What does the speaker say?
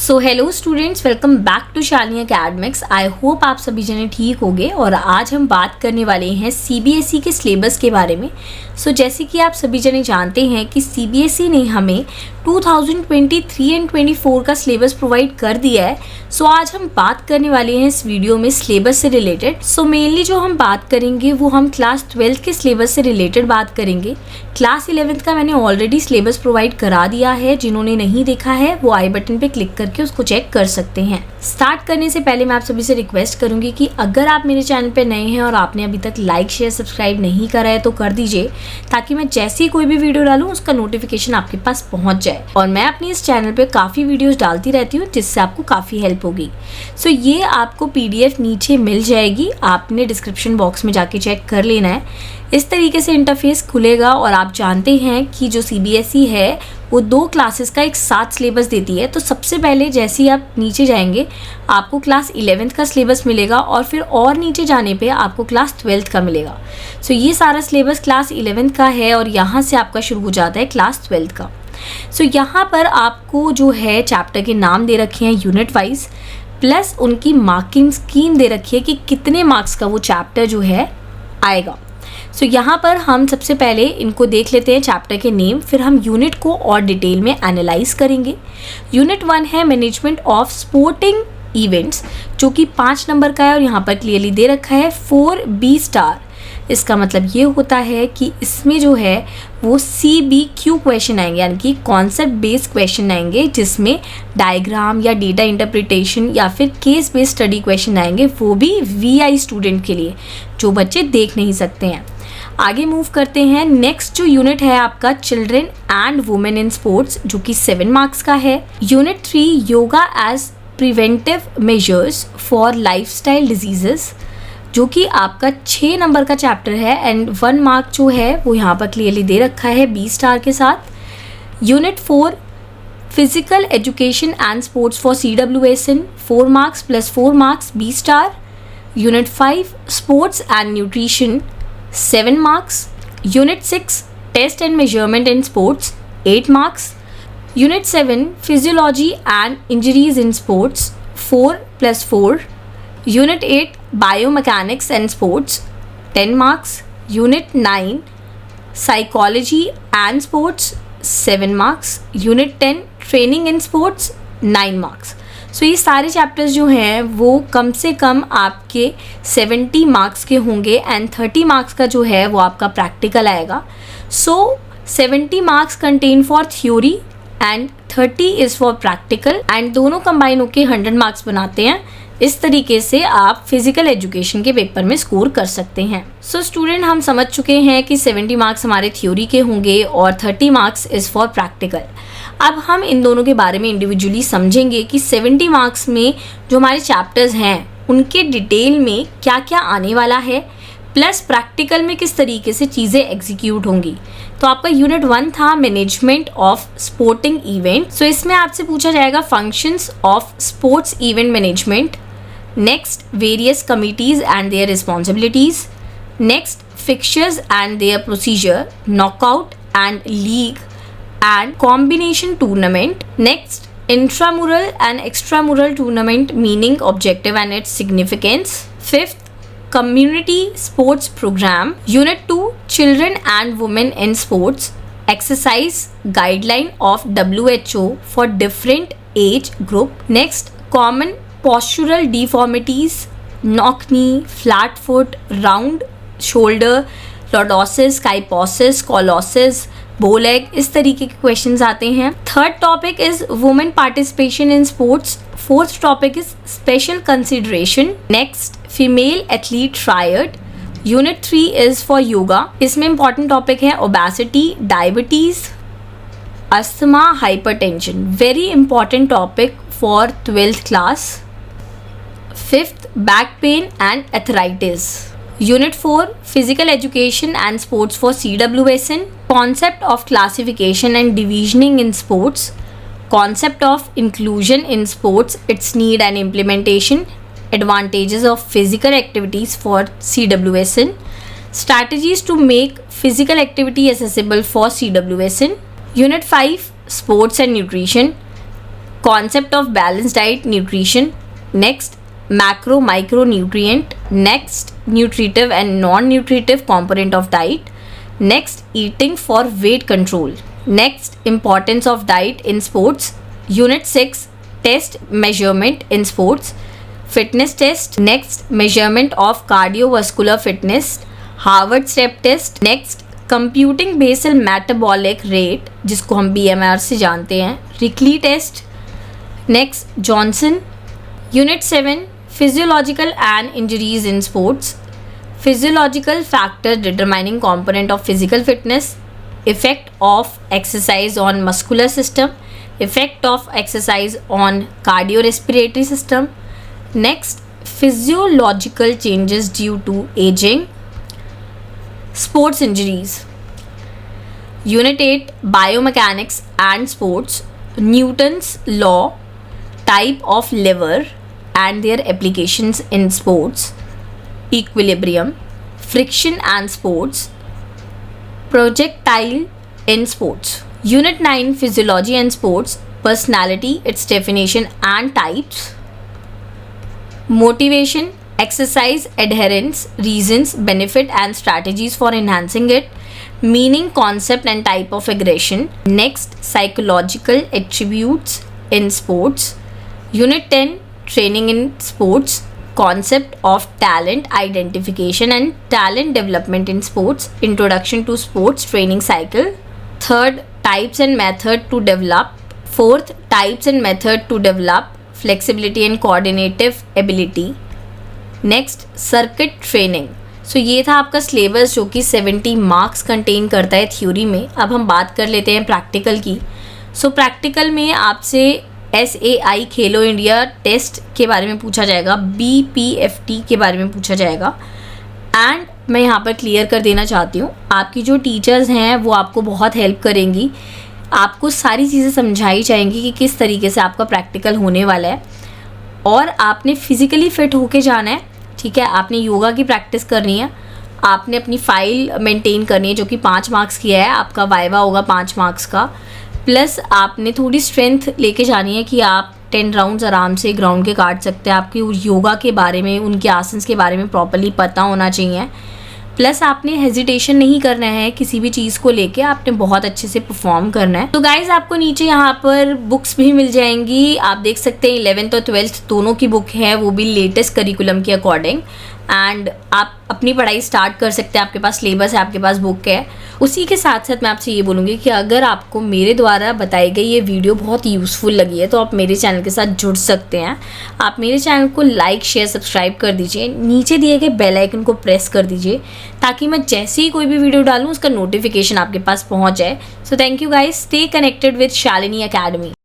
So hello students, welcome back to Shalini academics. I hope आप सभी जने ठीक होंगे। और आज हम बात करने वाले हैं सीबीएसई के सिलेबस के बारे में। जैसे कि आप सभी जने जानते हैं कि सीबीएसई ने हमें 2023 एंड 24 का सिलेबस प्रोवाइड कर दिया है। आज हम बात करने वाले हैं इस वीडियो में सिलेबस से रिलेटेड। मेनली जो हम बात करेंगे वो हम क्लास 12 के सिलेबस से रिलेटेड बात करेंगे। क्लास 11 का मैंने ऑलरेडी सिलेबस प्रोवाइड करा दिया है, जिन्होंने नहीं देखा है वो आई बटन पे क्लिक करके उसको चेक कर सकते हैं। स्टार्ट करने से पहले मैं आप सभी से रिक्वेस्ट करूंगी कि अगर आप मेरे चैनल पे नए हैं और आपने अभी तक लाइक शेयर सब्सक्राइब नहीं करा है तो कर दीजिए, ताकि मैं जैसे ही कोई भी वीडियो डालूं उसका नोटिफिकेशन आपके पास पहुंच जाए। और मैं अपनी इस चैनल पे काफ़ी वीडियोस डालती रहती हूँ, जिससे आपको काफ़ी हेल्प होगी। ये आपको पीडीएफ नीचे मिल जाएगी, आपने डिस्क्रिप्शन बॉक्स में जाके चेक कर लेना है। इस तरीके से इंटरफेस खुलेगा और आप जानते हैं कि जो सीबीएसई है वो 2 क्लासेस का एक साथ सिलेबस देती है। तो सबसे पहले जैसे ही आप नीचे जाएंगे आपको क्लास 11th का सिलेबस मिलेगा और फिर और नीचे जाने पे आपको क्लास 12th का मिलेगा। ये सारा सिलेबस क्लास 11th का है और यहाँ से आपका शुरू हो जाता है क्लास 12th का। यहाँ पर आपको जो है चैप्टर के नाम दे रखे हैं यूनिट वाइज, प्लस उनकी मार्किंग स्कीम दे रखी है कि कितने मार्क्स का वो चैप्टर जो है आएगा। यहाँ पर हम सबसे पहले इनको देख लेते हैं चैप्टर के नेम, फिर हम यूनिट को और डिटेल में एनालाइज करेंगे। यूनिट 1 है मैनेजमेंट ऑफ स्पोर्टिंग इवेंट्स, जो कि 5 नंबर का है और यहाँ पर क्लियरली दे रखा है 4B स्टार। इसका मतलब ये होता है कि इसमें जो है वो CBQ क्वेश्चन आएंगे, यानी कि कॉन्सेप्ट बेस्ड क्वेश्चन आएंगे, जिसमें डायग्राम या डेटा इंटरप्रिटेशन या फिर केस बेस्ड स्टडी क्वेश्चन आएंगे, वो भी VI स्टूडेंट के लिए जो बच्चे देख नहीं सकते हैं। आगे मूव करते हैं। नेक्स्ट जो यूनिट है आपका children and women in sports, जो कि 7 मार्क्स का है। Unit 3 yoga as preventive measures for lifestyle diseases, जो कि आपका 6 नंबर का चैप्टर है एंड 1 मार्क जो है वो यहाँ पर क्लियरली दे रखा है B स्टार के साथ। Unit 4 physical education and sports for CWSN, 4 marks plus 4 marks B star. Unit 5 sports and nutrition, 7 marks. Unit 6 test and measurement in sports, 8 marks. Unit 7 physiology and injuries in sports, 4 plus 4। Unit 8 biomechanics and sports, 10 marks. Unit 9 psychology and sports, 7 marks. Unit 10 training in sports, 9 marks. ये सारे chapters जो हैं वो कम से कम आपके 70 marks के होंगे and 30 marks का जो है वो आपका प्रैक्टिकल आएगा। 70 marks contain for theory and 30 is for practical, and दोनों कंबाइन होके 100 मार्क्स बनाते हैं। इस तरीके से आप फिजिकल एजुकेशन के पेपर में स्कोर कर सकते हैं। स्टूडेंट, हम समझ चुके हैं कि 70 मार्क्स हमारे थ्योरी के होंगे और 30 मार्क्स इज़ फॉर प्रैक्टिकल। अब हम इन दोनों के बारे में इंडिविजुअली समझेंगे कि 70 मार्क्स में जो हमारे चैप्टर्स हैं उनके डिटेल में क्या क्या आने वाला है, प्लस प्रैक्टिकल में किस तरीके से चीज़ें एग्जीक्यूट होंगी। तो आपका यूनिट 1 था मैनेजमेंट ऑफ स्पोर्टिंग इवेंट। इसमें आपसे पूछा जाएगा functions of sports event management. Next various committees and their responsibilities. Next fixtures and their procedure, knockout and league and combination tournament. Next, intramural and extramural tournament meaning, objective and its significance. 5th, community sports program. Unit 2 children and women in sports, exercise guideline of WHO for different age group. Next, common postural deformities, knock knee, flat foot, round shoulder, lordosis, kyphosis, colossus, बो leg, इस तरीके के questions आते हैं। 3rd topic is women participation in sports. 4th topic is special consideration. Next, female athlete triad. Unit 3 is for yoga. इसमें important topic है obesity, diabetes, asthma, hypertension. Very important topic for 12th class. 5th, back pain and arthritis. Unit 4 Physical Education and Sports for CWSN. Concept of classification and divisioning in sports. Concept of inclusion in sports, its need and implementation. Advantages of physical activities for CWSN. Strategies to make physical activity accessible for CWSN. Unit 5 Sports and Nutrition. concept of balanced diet, nutrition. Next, macro micronutrient. Next, nutritive and non-nutritive component of diet. Next, eating for weight control. Next, importance of diet in sports. Unit 6, test measurement in sports. Fitness test. Next, measurement of cardiovascular fitness. Harvard step test. Next, computing basal metabolic rate, जिसको हम BMR से जानते हैं, Rikli test. Next, Johnson. Unit 7, physiological and injuries in sports. Physiological factor determining component of physical fitness. Effect of exercise on muscular system. Effect of exercise on cardio respiratory system. Next, physiological changes due to ageing. Sports injuries. Unit 8, biomechanics and sports. Newton's law, type of lever and their applications in sports. Equilibrium, friction and sports. Projectile in sports. Unit 9, physiology and sports. Personality, its definition and types. Motivation, exercise adherence, reasons, benefit and strategies for enhancing it. Meaning, concept and type of aggression. Next, psychological attributes in sports. Unit 10, training in sports. Concept of talent identification and talent development in sports. Introduction to sports training cycle. Third, types and method to develop. Fourth, types and method to develop flexibility and coordinative ability. Next, circuit training. So ये था आपका syllabus जो कि 70 marks contain करता है theory में. अब हम बात कर लेते हैं प्रैक्टिकल की. सो प्रैक्टिकल में आपसे SAI खेलो इंडिया टेस्ट के बारे में पूछा जाएगा, BPFT के बारे में पूछा जाएगा. एंड मैं यहाँ पर क्लियर कर देना चाहती हूँ, आपकी जो टीचर्स हैं वो आपको बहुत हेल्प करेंगी. आपको सारी चीज़ें समझाई जाएंगी कि किस तरीके से आपका प्रैक्टिकल होने वाला है. और आपने फिज़िकली फ़िट होके जाना है, ठीक है. आपने योगा की प्रैक्टिस करनी है, आपने अपनी फ़ाइल मेंटेन करनी है जो कि 5 मार्क्स की है. आपका वाइवा होगा 5 मार्क्स का. प्लस आपने थोड़ी स्ट्रेंथ लेके जानी है कि आप 10 राउंड्स आराम से ग्राउंड के काट सकते हैं. आपकी योगा के बारे में, उनके आसन्स के बारे में प्रॉपर्ली पता होना चाहिए. प्लस आपने हेजिटेशन नहीं करना है किसी भी चीज़ को लेके, आपने बहुत अच्छे से परफॉर्म करना है. तो गाइज़ आपको नीचे यहाँ पर बुक्स भी मिल जाएंगी. आप देख सकते हैं 11th और 12th दोनों की बुक है, वो भी लेटेस्ट करिकुलम के अकॉर्डिंग. एंड आप अपनी पढ़ाई स्टार्ट कर सकते हैं. आपके पास सिलेबस है, आपके पास बुक है. उसी के साथ साथ मैं आपसे ये बोलूँगी कि अगर आपको मेरे द्वारा बताई गई ये वीडियो बहुत यूज़फुल लगी है तो आप मेरे चैनल के साथ जुड़ सकते हैं. आप मेरे चैनल को लाइक, शेयर, सब्सक्राइब कर दीजिए. नीचे दिए गए बेल आइकन को प्रेस कर दीजिए ताकि मैं जैसे ही कोई भी वीडियो डालूँ उसका नोटिफिकेशन आपके पास पहुँच जाए. So thank you guys. Stay connected with Shalini academy.